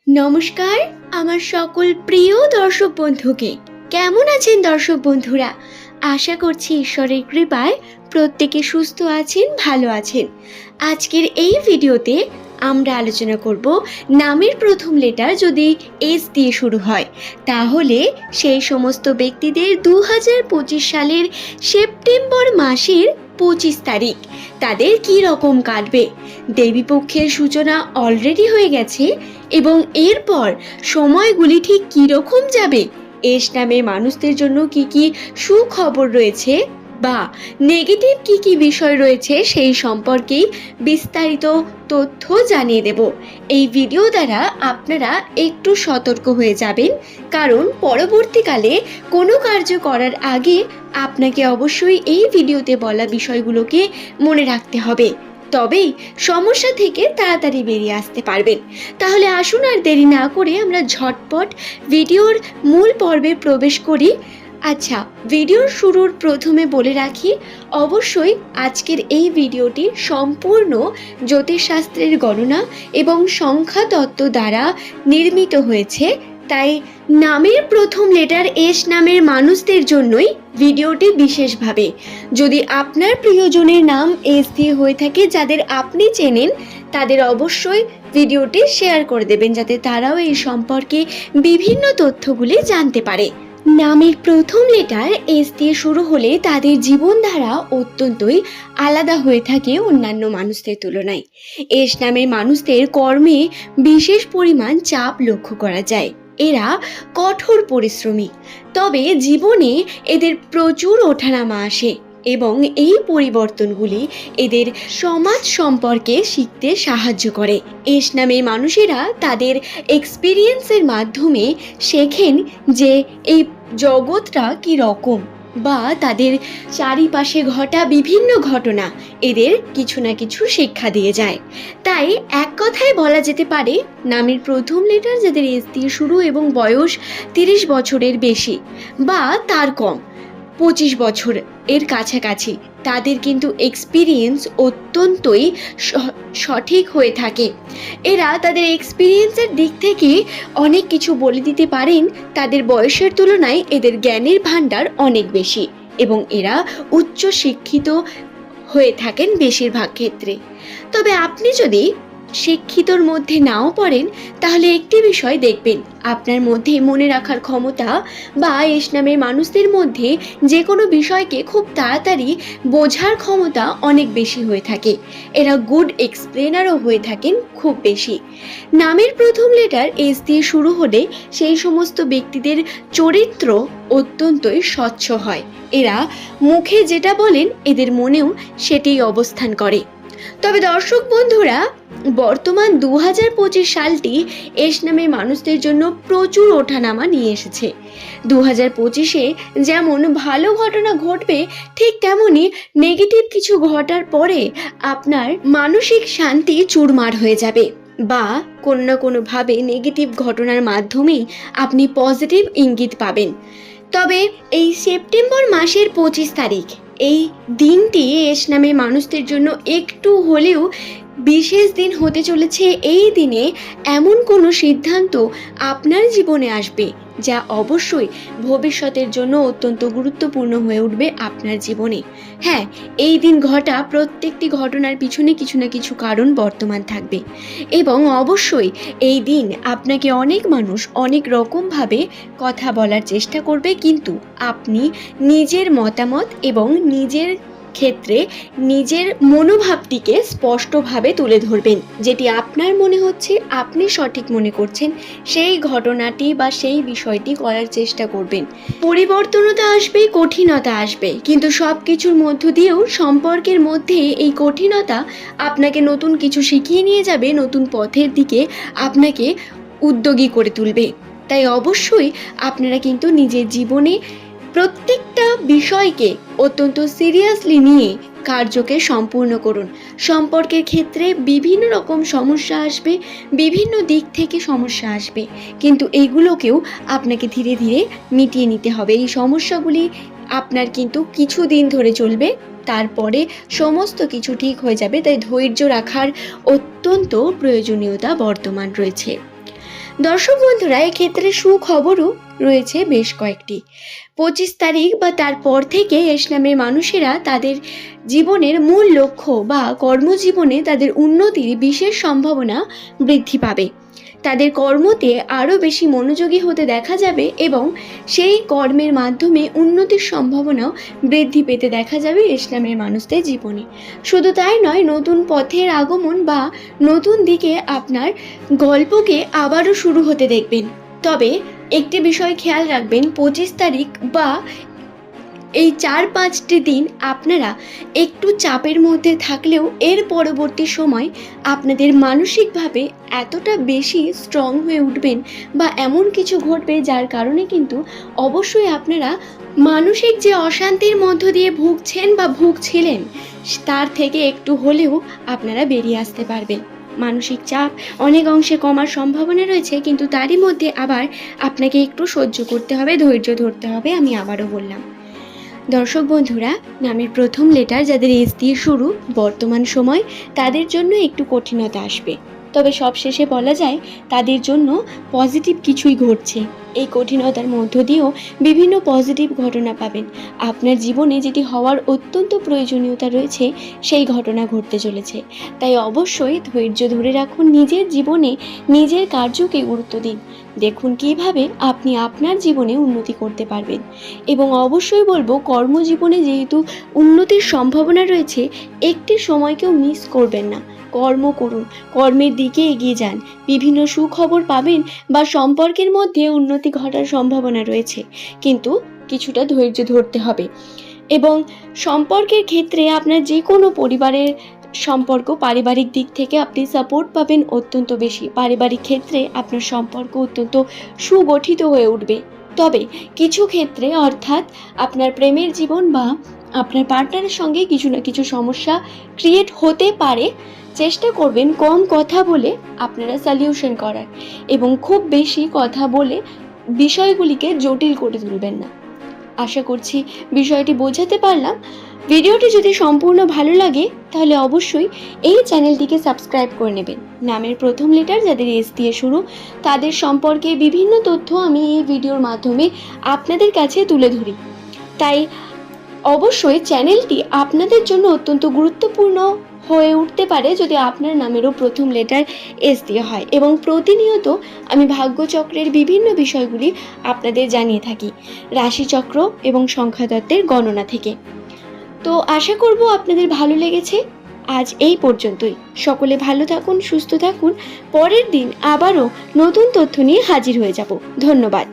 নমস্কার আমার সকল প্রিয় দর্শক বন্ধুকে। কেমন আছেন দর্শক বন্ধুরা? আশা করছি ঈশ্বরের কৃপায় প্রত্যেকে সুস্থ আছেন, ভালো আছেন। আজকের এই ভিডিওতে আমরা আলোচনা করব নামের প্রথম লেটার যদি এস দিয়ে শুরু হয় তাহলে সেই সমস্ত ব্যক্তিদের 2025 সালের সেপ্টেম্বর মাসের 25 তারিখ তাদের কি রকম কাটবে। দেবীপক্ষের সূচনা অলরেডি হয়ে গেছে এবং এরপর সময়গুলি ঠিক কীরকম যাবে, এস নামের মানুষদের জন্য কি কি সুখবর রয়েছে বা নেগেটিভ কি কি বিষয় রয়েছে সেই সম্পর্কেই বিস্তারিত তথ্য জানিয়ে দেব। এই ভিডিও দ্বারা আপনারা একটু সতর্ক হয়ে যাবেন, কারণ পরবর্তীকালে কোনো কার্য করার আগে আপনাকে অবশ্যই এই ভিডিওতে বলা বিষয়গুলোকে মনে রাখতে হবে, তবেই সমস্যা থেকে তাড়াতাড়ি বেরিয়ে আসতে পারবেন। তাহলে আসুন আর দেরি না করে আমরা ঝটপট ভিডিওর মূল পর্বে প্রবেশ করি। আচ্ছা, ভিডিওর শুরুর প্রথমে বলে রাখি, অবশ্যই আজকের এই ভিডিওটি সম্পূর্ণ জ্যোতিষশাস্ত্রের গণনা এবং সংখ্যাতত্ত্ব দ্বারা নির্মিত হয়েছে, তাই নামের প্রথম লেটার এস নামের মানুষদের জন্যই ভিডিওটি বিশেষভাবে। যদি আপনার প্রিয়জনের নাম এস দিয়ে হয়ে থাকে, যাদের আপনি চেনেন, তাদের অবশ্যই ভিডিওটি শেয়ার করে দেবেন যাতে তারাও এই সম্পর্কে বিভিন্ন তথ্যগুলি জানতে পারে। নামের প্রথম লেটার এস দিয়ে শুরু হলে তাদের জীবনধারা অত্যন্তই আলাদা হয়ে থাকে অন্যান্য মানুষদের তুলনায়। এস নামের মানুষদের কর্মে বিশেষ পরিমাণ চাপ লক্ষ্য করা যায়। এরা কঠোর পরিশ্রমী, তবে জীবনে এদের প্রচুর ওঠানামা আসে এবং এই পরিবর্তনগুলি এদের সমাজ সম্পর্কে শিখতে সাহায্য করে। এস নামের মানুষেরা তাদের এক্সপিরিয়েন্সের মাধ্যমে শেখেন যে এই জগৎটা কী রকম বা তাদের চারিপাশে ঘটা বিভিন্ন ঘটনা এদের কিছু না কিছু শিক্ষা দিয়ে যায়। তাই এক কথায় বলা যেতে পারে, নামের প্রথম লেটার যাদের এস দিয়ে শুরু এবং বয়স 30 বছরের বেশি বা তার কম, 25 বছর এর কাছাকাছি, তাদের কিন্তু এক্সপিরিয়েন্স অত্যন্তই সঠিক হয়ে থাকে। এরা তাদের এক্সপিরিয়েন্সের দিক থেকে অনেক কিছু বলে দিতে পারেন। তাদের বয়সের তুলনায় এদের জ্ঞানের ভাণ্ডার অনেক বেশি এবং এরা উচ্চ শিক্ষিত হয়ে থাকেন বেশিরভাগ ক্ষেত্রে। তবে আপনি যদি শিক্ষিতর মধ্যে নাও পড়েন, তাহলে একটি বিষয় দেখবেন, আপনার মধ্যে মনে রাখার ক্ষমতা বা এস নামের মানুষদের মধ্যে যে কোনো বিষয়কে খুব তাড়াতাড়ি বোঝার ক্ষমতা অনেক বেশি হয়ে থাকে। এরা গুড এক্সপ্লেনারও হয়ে থাকেন খুব বেশি। নামের প্রথম লেটার এস দিয়ে শুরু হলে সেই সমস্ত ব্যক্তিদের চরিত্র অত্যন্তই স্বচ্ছ হয়। এরা মুখে যেটা বলেন এদের মনেও সেটাই অবস্থান করে। তবে দর্শক বন্ধুরা, বর্তমান 2025 সালটি এস নামের মানুষদের জন্য প্রচুর ওঠানামা নিয়ে এসেছে। 2025-এ যেমন ভালো ঘটনা ঘটবে, ঠিক তেমনই নেগেটিভ কিছু ঘটার পরে আপনার মানসিক শান্তি চুরমার হয়ে যাবে বা কোনো না কোনোভাবে নেগেটিভ ঘটনার মাধ্যমেই আপনি পজিটিভ ইঙ্গিত পাবেন। তবে এই সেপ্টেম্বর মাসের 25 তারিখ এই দিনটি এস নামের মানুষদের জন্য একটু হলেও বিশেষ দিন হতে চলেছে। এই দিনে এমন কোনো সিদ্ধান্ত আপনার জীবনে আসবে যা অবশ্যই ভবিষ্যতের জন্য অত্যন্ত গুরুত্বপূর্ণ হয়ে উঠবে আপনার জীবনে। হ্যাঁ, এই দিন ঘটা প্রত্যেকটি ঘটনার পিছনে কিছু না কিছু কারণ বর্তমান থাকবে এবং অবশ্যই এই দিন আপনাকে অনেক মানুষ অনেক রকমভাবে কথা বলার চেষ্টা করবে, কিন্তু আপনি নিজের মতামত এবং নিজের ক্ষেত্রে নিজের মনোভাবটিকে স্পষ্টভাবে তুলে ধরবেন। যেটি আপনার মনে হচ্ছে আপনি সঠিক মনে করছেন, সেই ঘটনাটি বা সেই বিষয়টি করার চেষ্টা করবেন। পরিবর্তনতা আসবে, কঠিনতা আসবে, কিন্তু সব কিছুর মধ্য দিয়েও সম্পর্কের মধ্যে এই কঠিনতা আপনাকে নতুন কিছু শিখিয়ে নিয়ে যাবে, নতুন পথের দিকে আপনাকে উদ্যোগী করে তুলবে। তাই অবশ্যই আপনারা কিন্তু নিজের জীবনে প্রত্যেকটা বিষয়কে অত্যন্ত সিরিয়াসলি নিয়ে কার্যকে সম্পূর্ণ করুন। সম্পর্কের ক্ষেত্রে বিভিন্ন রকম সমস্যা আসবে, বিভিন্ন দিক থেকে সমস্যা আসবে, কিন্তু এইগুলোকেও আপনাকে ধীরে ধীরে মিটিয়ে নিতে হবে। এই সমস্যাগুলি আপনার কিন্তু কিছুদিন ধরে চলবে, তারপরে সমস্ত কিছু ঠিক হয়ে যাবে। তাই ধৈর্য রাখার অত্যন্ত প্রয়োজনীয়তা বর্তমান রয়েছে। দর্শক বন্ধুরা, এক্ষেত্রে সুখবরও রয়েছে বেশ কয়েকটি। 25 তারিখ বা তারপর থেকে ইসলামের মানুষেরা তাদের জীবনের মূল লক্ষ্য বা কর্মজীবনে তাদের উন্নতির বিশেষ সম্ভাবনা বৃদ্ধি পাবে। তাদের কর্মতে আরও বেশি মনোযোগী হতে দেখা যাবে এবং সেই কর্মের মাধ্যমে উন্নতির সম্ভাবনাও বৃদ্ধি পেতে দেখা যাবে ইসলামের মানুষদের জীবনে। শুধু তাই নয়, নতুন পথের আগমন বা নতুন দিকে আপনার গল্পকে আবারও শুরু হতে দেখবেন। তবে একটি বিষয় খেয়াল রাখবেন, 25 তারিখ বা এই 4-5টি দিন আপনারা একটু চাপের মধ্যে থাকলেও এর পরবর্তী সময় আপনাদের মানসিকভাবে এতটা বেশি স্ট্রং হয়ে উঠবেন বা এমন কিছু ঘটবে যার কারণে কিন্তু অবশ্যই আপনারা মানসিক যে অশান্তির মধ্য দিয়ে ভুগছেন বা ভুগছিলেন তার থেকে একটু হলেও আপনারা বেরিয়ে আসতে পারবেন। মানসিক চাপ অনেক অংশে কমার সম্ভাবনা রয়েছে, কিন্তু তারই মধ্যে আবার আপনাকে একটু সহ্য করতে হবে, ধৈর্য ধরতে হবে। আমি আবারও বললাম, দর্শক বন্ধুরা, নামের প্রথম লেটার যাদের এস দিয়ে শুরু বর্তমান সময় তাদের জন্য একটু কঠিনতা আসবে, তবে সবশেষে বলা যায় তাদের জন্য পজিটিভ কিছুই ঘটছে। এই কঠিনতার মধ্য দিয়েও বিভিন্ন পজিটিভ ঘটনা পাবেন। আপনার জীবনে যেটি হওয়ার অত্যন্ত প্রয়োজনীয়তা রয়েছে সেই ঘটনা ঘটতে চলেছে। তাই অবশ্যই ধৈর্য ধরে রাখুন, নিজের জীবনে নিজের কার্যকে গুরুত্ব দিন। দেখুন কিভাবে আপনি আপনার জীবনে উন্নতি করতে পারবেন। এবং অবশ্যই বলবো, কর্মজীবনে যেহেতু উন্নতির সম্ভাবনা রয়েছে, একটি সময়কেও মিস করবেন না। কর্ম করুন, কর্মের দিকে এগিয়ে যান। বিভিন্ন সুখবর পাবেন বা সম্পর্কের মধ্যে উন্নতি ঘটার সম্ভাবনা রয়েছে, কিন্তু কিছুটা ধৈর্য ধরতে হবে। এবং সম্পর্কের ক্ষেত্রে আপনার যে কোনো পরিবারের সম্পর্ক, পারিবারিক দিক থেকে আপনি সাপোর্ট পাবেন অত্যন্ত বেশি। পারিবারিক ক্ষেত্রে আপনার সম্পর্ক অত্যন্ত সুগঠিত হয়ে উঠবে। তবে কিছু ক্ষেত্রে, অর্থাৎ আপনার প্রেমের জীবন বা আপনার পার্টনারের সঙ্গে কিছু না কিছু সমস্যা ক্রিয়েট হতে পারে। চেষ্টা করবেন কম কথা বলে আপনারা সলিউশন করার, এবং খুব বেশি কথা বলে বিষয়গুলিকে জটিল করে তুলবেন না। আশা করছি বিষয়টি বোঝাতে পারলাম। ভিডিওটি যদি সম্পূর্ণ ভালো লাগে তাহলে অবশ্যই এই চ্যানেলটিকে সাবস্ক্রাইব করে নেবেন। নামের প্রথম লেটার যাদের এস দিয়ে শুরু তাদের সম্পর্কে বিভিন্ন তথ্য আমি এই ভিডিওর মাধ্যমে আপনাদের কাছে তুলে ধরি। তাই অবশ্যই চ্যানেলটি আপনাদের জন্য অত্যন্ত গুরুত্বপূর্ণ হয়ে উঠতে পারে যদি আপনার নামেরও প্রথম লেটার এস দিয়ে হয়। এবং প্রতিনিয়ত আমি ভাগ্যচক্রের বিভিন্ন বিষয়গুলি আপনাদের জানিয়ে থাকি, রাশিচক্র এবং সংখ্যাতত্ত্বের গণনা থেকে। তো আশা করব আপনাদের ভালো লেগেছে। আজ এই পর্যন্তই। সকলে ভালো থাকুন, সুস্থ থাকুন। পরের দিন আবারও নতুন তথ্য নিয়ে হাজির হয়ে যাব। ধন্যবাদ।